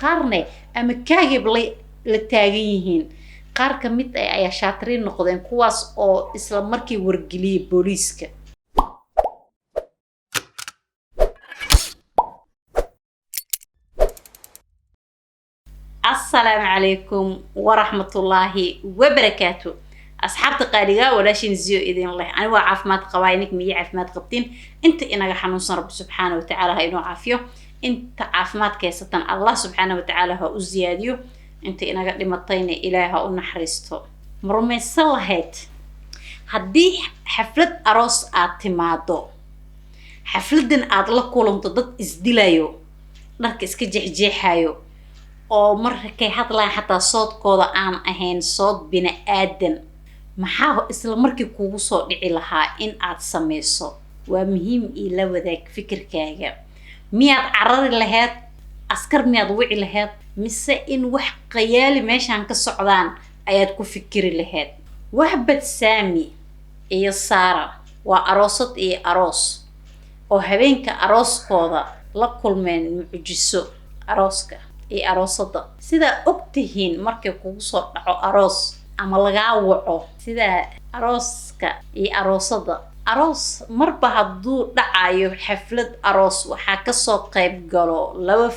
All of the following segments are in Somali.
qaarne ama kaagib la taagan yihiin qaar ka mid ah ayaa shaatiriin noqdeen kuwaas oo isla markii wargeliyay booliiska. السلام عليكم ورحمة الله وبركاته. أصحاب تقاليدها ولا شيء نزيو إذن الله. أنا وعافمات قواينك مية عافمات قبتين. أنت إنك حنوصل رب سبحانه وتعالى هاي عافيه. أنت عافمات كيستن الله سبحانه وتعالى ها أزياديو. أنت إنك لمطين إلهها ونحرسته. مرمي صلهات. هدي حفلة أروس اعتماده. حفلة أطلق كلهم تضد إزدلايو. نركز كجحجحايو. oo markay hadlaan xataa soodkooda aan ahayn sood bini aadan maxaa isla markii kugu soo dhici lahaa in aad sameyso waa muhiim ila wadaag fikirkaaga miyaad carari lahayd askar miyaad wici lahayd mise in wax qayaali meeshan ka socdaan ayaad ku fikiri lahayd waxbad saami iyo saara waa aroosad iyo aroos oo habeenka arooskooda la kulmeen mucjiso arooska iyo aroosada sida ogtihiin markay kugu soo dhaco aroos ama laga waco sida arooska iyo aroosada aroos marba haduu dhacayo xaflad aroos waxa ka soo qayb galo laba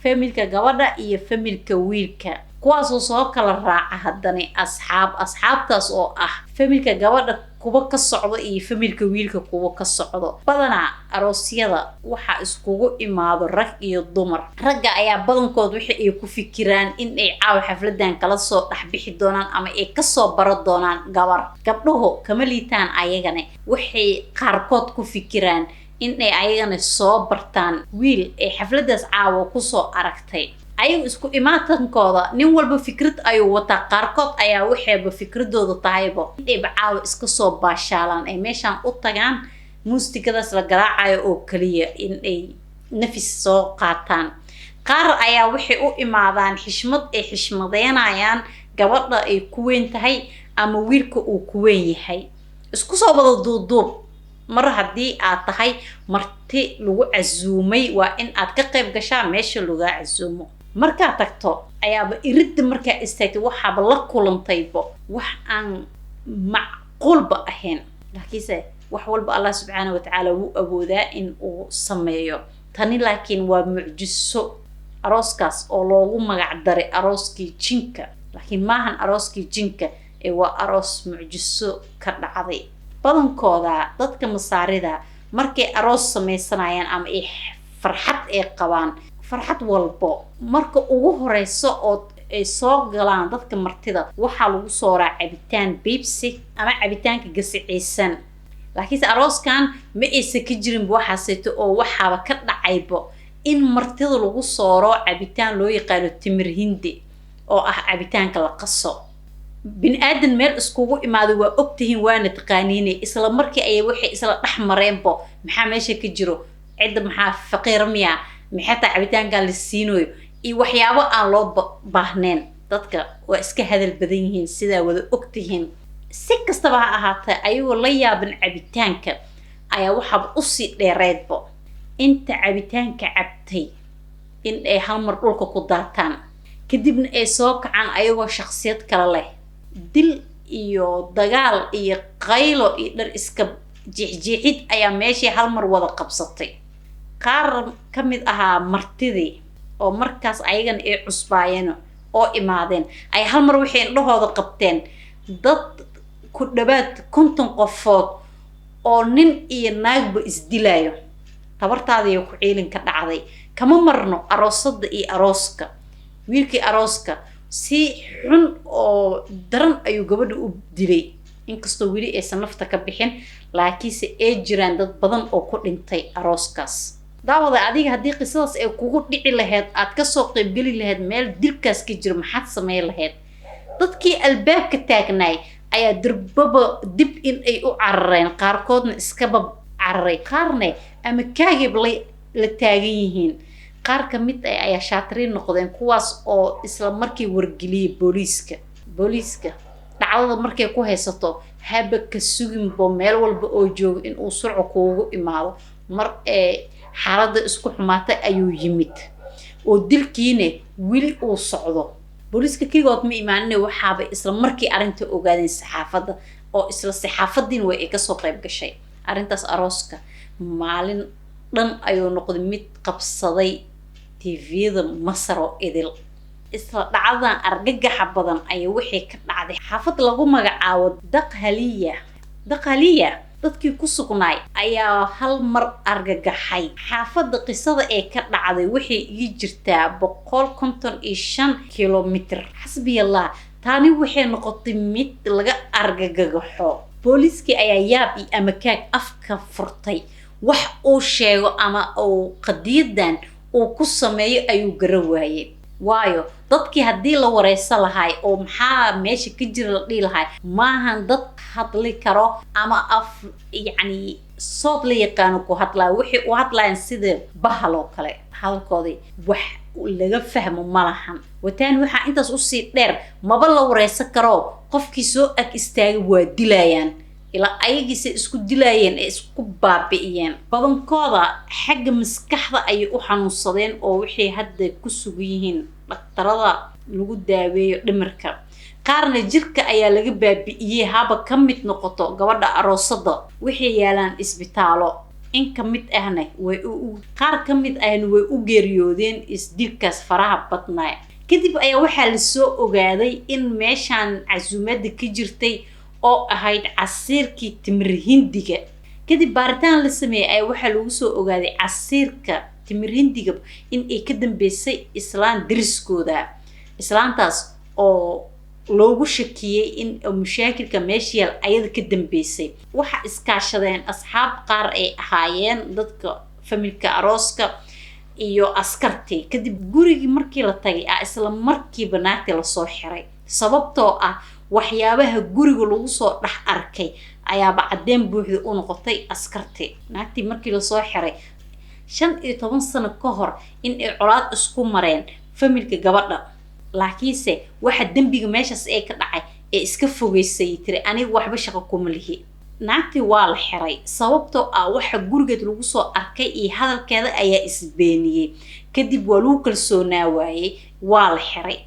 familka gabadha iyo familka wiilka kuwaas oo soo kala raaca hadana asxaabtaas oo ah familka gabadha kuwa ka socdo iyo familka wiilka kuwa ka socdo badana aroosyada waxa iskugu imaado rag iyo dumar ragga ayaa badankood wixii ay ku fikiraan in ay caaw xafladan kala soo dhaxbixi doonaan ama ay ka soo baro doonaan gabdhuhu kama liitaan ayagana waxay qaarkood ku fikiraan in ay ayagana soo bartaan wiil ay xafladaas caaw ku soo aragtay ayagu isku imaatankooda nin walba fikrad ayuu wata qaarkood ayaa waxayba fikradooda tahayba inay bacaaw iska soo baashaalaan ay meeshan u tagaan muusikadaas la garaacayo oo kaliya in ay nafis soo qaataan qaar ayaa waxay u imaadaan xishmad ay xishmadeynayaan gabadha ay ku weyn tahay ama wiilka uu ku weyn yahay isku soo wada duuduub mar haddii aad tahay marti lagu casuumay waa in aad ka qayb gashaa meesha lagu casuumo marka tagto ayaaba iridda marka istaagtay waxaaba la kulantayba wax aan macquulba ahayn laakiinse wax walba Allah subhanahu wa ta'ala wuu awoodaa in uu sameeyo tani laakiin waa mucjiso arooskaas oo loogu magac daray arooskii jinka laakiin maahan arooskii jinka ee waa aroos mucjiso ka dhacday badankooda dadka masaarida markay aroos sameysanayaan ama ay farxad ay qabaan farxad walbo marka ugu horeyso oo ay soo galaan dadka martida waxa lagu soo raac cabitaan Pepsi ama cabitaanka gasiciisan laakiin arooskan ma aysan ka jirin waxaaseeto oo waxaaba ka dhacaybo in martida lagu soo raac cabitaan loo yaqaan timir hindi oo ah cabitaanka la qaso bin aadan meel iskugu imaado waa ogtihiin waana taqaaniinay isla markii ay waxay isla dhaxmareenbo maxaa meesha ka jiro cid maxaa faqiir miya maxaa cabitaanka la siinayo iyo waxyaabo aan loo baahneen dadka waa iska hadal badan yihiin sida wada ogtihiin si kastaba ha ahaatee ayuu la yaaban cabitaanka ayaa waxa u sii dheereedbo inta cabitaanka cabtay in ay hal mar dhulka ku daataan kadibna ay soo kacaan ayagoo shakhsiyad kala leh dil iyo dagaal iyo qaylo iyo dhar iska jixjixid ayaa meeshii hal mar wada qabsatay qaar ka mid ahaa martidii oo markaas ayagana ay cusbaayeen oo imaadeen ay hal mar waxay indhahooda qabteen dad ku dhawaad 50 qofood oo nin iyo naagba isdilaayo tabartaadii ku ciilin ka dhacday kama marno aroosada iyo arooska wiilkii arooska si xun oo daran ayuu gabadha u dilay inkastoo wili aysan nafta ka bixin laakiinse ay jiraan dad badan oo ku dhintay arooskaas daawada adiga haddii qisadaas ay kugu dhici lahayd aad ka soo qayb gali lahayd meel dilkaas ka jiro maxaad sameyn lahayd dadkii albaabka taagnaay ayaa dirbaba dib in ay u carareen qaarkoodna iskaba cararay qaarne ama kaagib la taagan yihiin qaar ka mid ah ayaa shaatiriin noqdeen kuwaas oo isla markii wargeliyay booliiska dhacdada markay ku haysato haba ka suginbo meel walba oo joogo in uu surco kuugu imaado mar xaaladda isku xumaatay ayuu yimid oo dilkiina wili uu socdo booliska keligood ma imaanin waxaaba isla markii arrinta ogaadeen saxaafadda oo isla saxaafadiin way ka soo qayb gashay arrintaas arooska maalin dhan ayuu noqday mid qabsaday TV-da Masar oo idil isla dhacdadan argagaxa badan ay wixii ka dhacday xaafad lagu magacaabo Daqaliya dadkii ku sugnaay ayaa hal mar argagaxay xaafadda qisada ee ka dhacday waxay ii jirtaa 155 kilomitir xasbiyallah taani waxay noqotay mid laga argagaxo booliskii ayaa yaab iyo amakaag afka furtay wax uu sheego ama uu qadiyadan uu ku sameeyo ayuu garawaayay waayo dadkii haddii la wareysan lahay oo maxaa meesha ka jira la dhihi lahay maahan dad hadli karo ama af yacni صوت لي كانوا كهطلع وحي وهطلع سيد بحلو كله حلقودي وح لقى فهم ملحن وتاني وحا انت سوسي دير ما بلا وريسا كرو قفكي سو اك استاغ وديلايان إلا أيجي اسكو ديلايان اسكو بابيان بدن كودا حق مسكحدا أي وحنوصدين أو وحي هاد كسوغيهين دكتورada lagu daaweeyo dhimirka qaarna jirka ayaa laga baabi'iyay haba kamid noqoto gabadha aroosada wixii yaalaan isbitaalo in kamid ahna way qaar kamid ahna way u geeriyoodeen isdilkaas faraha badnaa kadib ayaa waxa la soo ogaaday in meeshan casuumada ka jirtay oo ahayd casiirkii timir hindiga kadib baaritaan la sameeyay ayaa waxa lagu soo ogaaday casiirka timir hindiga in ay ka dambeysay islaan diriskooda islaantaas oo loogu shakiyay in mushaakilka meeshii ayada ka dambeysay waxa iskaashadeen asxaab qaar ay ahaayeen dadka familka arooska iyo askarti kadib gurigi markii la tagay isla markii banaagta la soo xiray sababtoo ah waxyaabaha guriga lagu soo dhax arkay ayaa bacdeen buuxda u noqotay askarti naagtii markii la soo xiray 15 sano ka hor in ay colaad isku mareen familka gabadha laakiinse waxa dambiga meeshaas ay ka dhacay ee iska fogeysay tiri aniga waxba shaqo kuma lihi naagtii waa la xiray sababtoo ah waxa gurigeed lagu soo arkay iyo hadalkeeda ayaa isbeeniyay kadib waa lagu kalsoonaa waayay waa la xiray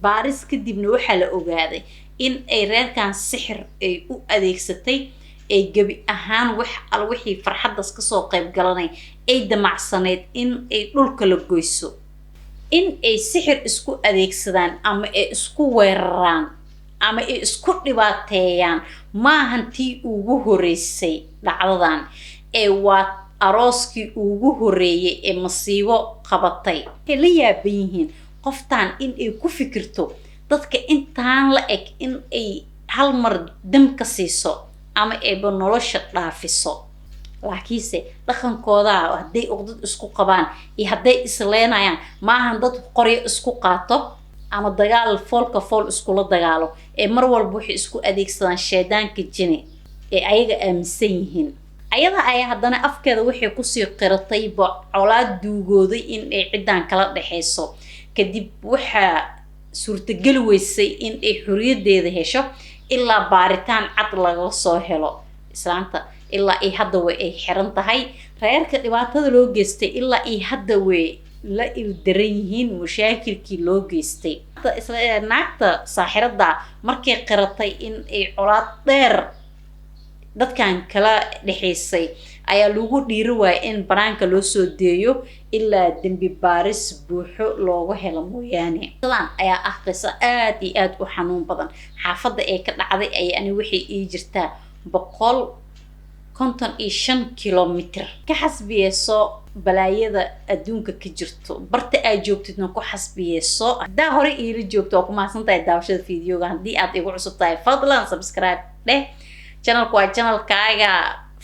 baaris kadibna waxa la ogaaday in ay reerkan sixir ay u adeegsatay ay gabi ahaan wixii farxadaas ka soo qayb galanay ay damacsaneed in ay dhulka la goyso in ay sixir isku adeegsadaan ama ay isku weeraraan ama ay isku dhibaateeyaan maahan tii ugu horeysay dhacdadan ee waa arooskii ugu horeeyay ee masiibo qabatay waxay la yaaban yihiin qoftaan in ay ku fikirto dadka intaan la eg in ay hal mar dam ka siiso ama ayba nolosha dhaafiso laakiinse dhaqankooda haday uqdad isku qabaan iyo haday isleenayaan maahan dad qoryo isku qaato ama dagaal foolka fool isku la dagaalo ee mar walba waxay isku adeegsadaan sheedaanka jini ee ayaga aaminsan yihiin ayada ay haddana afkeeda waxay ku sii qiratay colaad duugooday in ay cidaan kala dhaxeyso kadib waxa suurtagal weysay in ay xuriyadeeda hesho ilaa baaritaan cad laga soo helo islaanta ilaa ay hadda way ay xiran tahay reerka dhibaatada loo geystay ilaa ay hadda way la ildaran yihiin mushaakilkii loo geystay isla naagta saaxirada markay qiratay in ay colaad dheer dadkan kala dhaxeysay ayaa lagu dhiiri waayay in banaanka loo soo deeyo ilaa dambi baaris buuxo looga helo mooyaane sidaan ayaa ah qiso aad iyo aad u xanuun badan xaafadda ee ka dhacday ayaan wixii ii jirtaa 155 kilomitir ka xasbiyeyso balaayada adduunka ka jirto barta aad joogtidna ku xasbiyeyso hadaa hore iila joogto oo ku mahadsantahay daawashada fiidiyoga haddii aad igu cusub tahay fadlan subscribe dheh channelku waa channelkaaga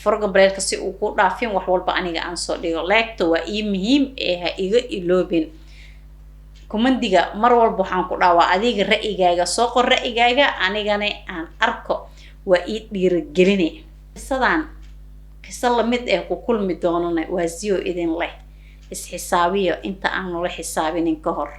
furga bareelka si uu ku dhaafin wax walba aniga aan soo dhigo like-ta waa ii muhiim ee ha iga iloobin kumandiga mar walba waxaan ku dhaawaa adiga ra'yigaaga soo qor ra'yigaaga anigana aan arko waa ii dhiirigeline qiso lamid ah ku kulmi doonana waa ziyo idin leh is xisaabiyo inta aan la xisaabinin ka hor